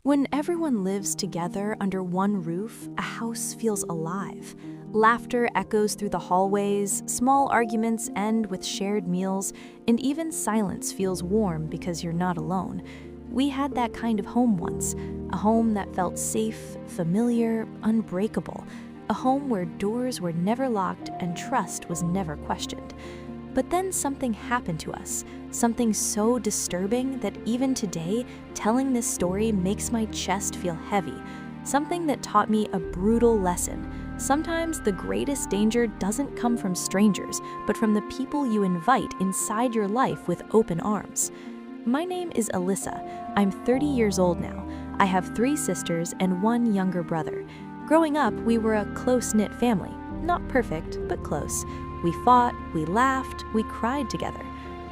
When everyone lives together under one roof, a house feels alive. Laughter echoes through the hallways, small arguments end with shared meals, and even silence feels warm because you're not alone. We had that kind of home once, a home that felt safe, familiar, unbreakable, a home where doors were never locked and trust was never questioned. But then something happened to us, something so disturbing that even today, telling this story makes my chest feel heavy, something that taught me a brutal lesson. Sometimes the greatest danger doesn't come from strangers, but from the people you invite inside your life with open arms. My name is Alyssa. I'm 30 years old now. I have 3 sisters and 1 younger brother. Growing up, we were a close-knit family. Not perfect, but close. We fought, we laughed, we cried together.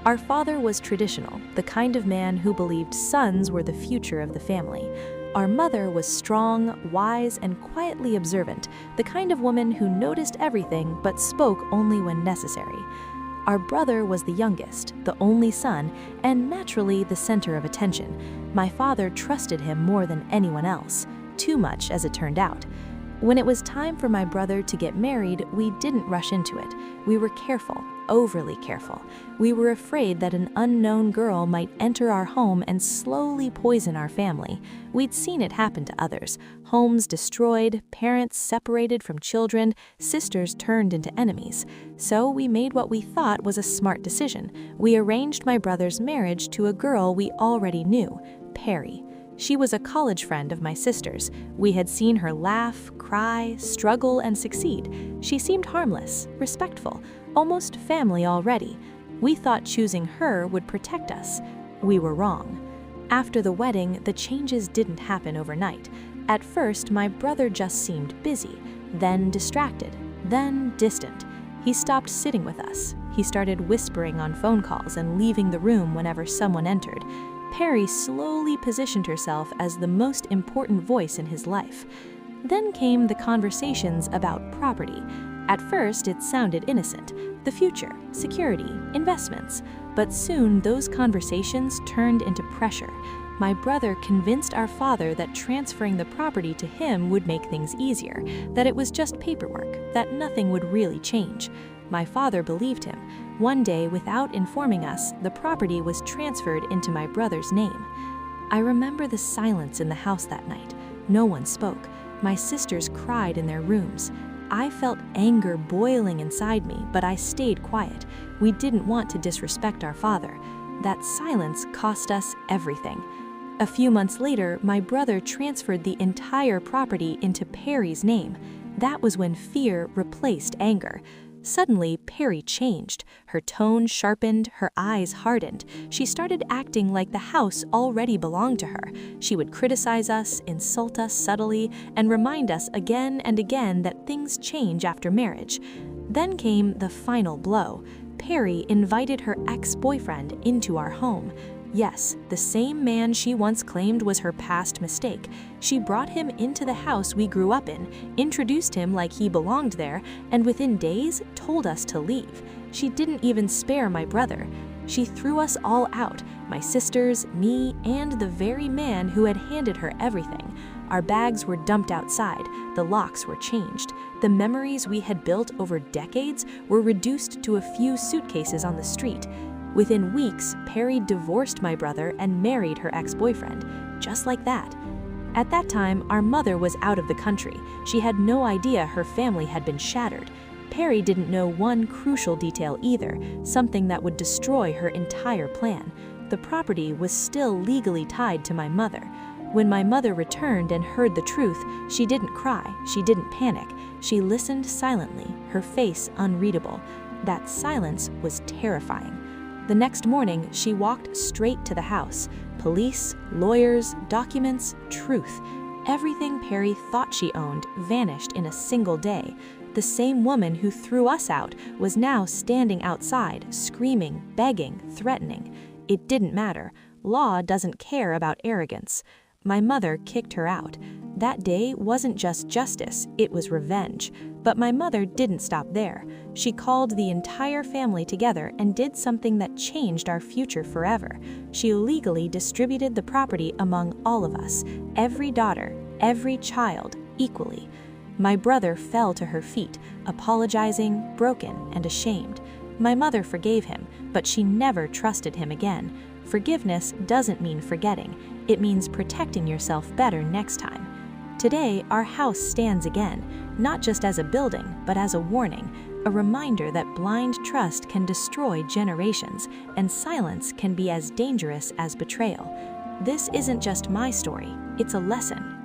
Our father was traditional, the kind of man who believed sons were the future of the family. Our mother was strong, wise, and quietly observant, the kind of woman who noticed everything but spoke only when necessary. Our brother was the youngest, the only son, and naturally the center of attention. My father trusted him more than anyone else, too much as it turned out. When it was time for my brother to get married, we didn't rush into it. We were careful, overly careful. We were afraid that an unknown girl might enter our home and slowly poison our family. We'd seen it happen to others. Homes destroyed, parents separated from children, sisters turned into enemies. So we made what we thought was a smart decision. We arranged my brother's marriage to a girl we already knew, Perry. She was a college friend of my sister's. We had seen her laugh, cry, struggle, and succeed. She seemed harmless, respectful, almost family already. We thought choosing her would protect us. We were wrong. After the wedding, the changes didn't happen overnight. At first, my brother just seemed busy, then distracted, then distant. He stopped sitting with us. He started whispering on phone calls and leaving the room whenever someone entered. Perry slowly positioned herself as the most important voice in his life. Then came the conversations about property. At first, it sounded innocent, the future, security, investments. But soon, those conversations turned into pressure. My brother convinced our father that transferring the property to him would make things easier, that it was just paperwork, that nothing would really change. My father believed him. One day, without informing us, the property was transferred into my brother's name. I remember the silence in the house that night. No one spoke. My sisters cried in their rooms. I felt anger boiling inside me, but I stayed quiet. We didn't want to disrespect our father. That silence cost us everything. A few months later, my brother transferred the entire property into Perry's name. That was when fear replaced anger. Suddenly, Perry changed. Her tone sharpened, her eyes hardened. She started acting like the house already belonged to her. She would criticize us, insult us subtly, and remind us again and again that things change after marriage. Then came the final blow. Perry invited her ex-boyfriend into our home. Yes, the same man she once claimed was her past mistake. She brought him into the house we grew up in, introduced him like he belonged there, and within days told us to leave. She didn't even spare my brother. She threw us all out, my sisters, me, and the very man who had handed her everything. Our bags were dumped outside, the locks were changed. The memories we had built over decades were reduced to a few suitcases on the street. Within weeks, Perry divorced my brother and married her ex-boyfriend, just like that. At that time, our mother was out of the country. She had no idea her family had been shattered. Perry didn't know one crucial detail either, something that would destroy her entire plan. The property was still legally tied to my mother. When my mother returned and heard the truth, she didn't cry, she didn't panic. She listened silently, her face unreadable. That silence was terrifying. The next morning, she walked straight to the house. Police, lawyers, documents, truth. Everything Perry thought she owned vanished in a single day. The same woman who threw us out was now standing outside, screaming, begging, threatening. It didn't matter. Law doesn't care about arrogance. My mother kicked her out. That day wasn't just justice, it was revenge. But my mother didn't stop there. She called the entire family together and did something that changed our future forever. She illegally distributed the property among all of us, every daughter, every child, equally. My brother fell to her feet, apologizing, broken, and ashamed. My mother forgave him, but she never trusted him again. Forgiveness doesn't mean forgetting. It means protecting yourself better next time. Today, our house stands again, not just as a building, but as a warning, a reminder that blind trust can destroy generations, and silence can be as dangerous as betrayal. This isn't just my story, it's a lesson.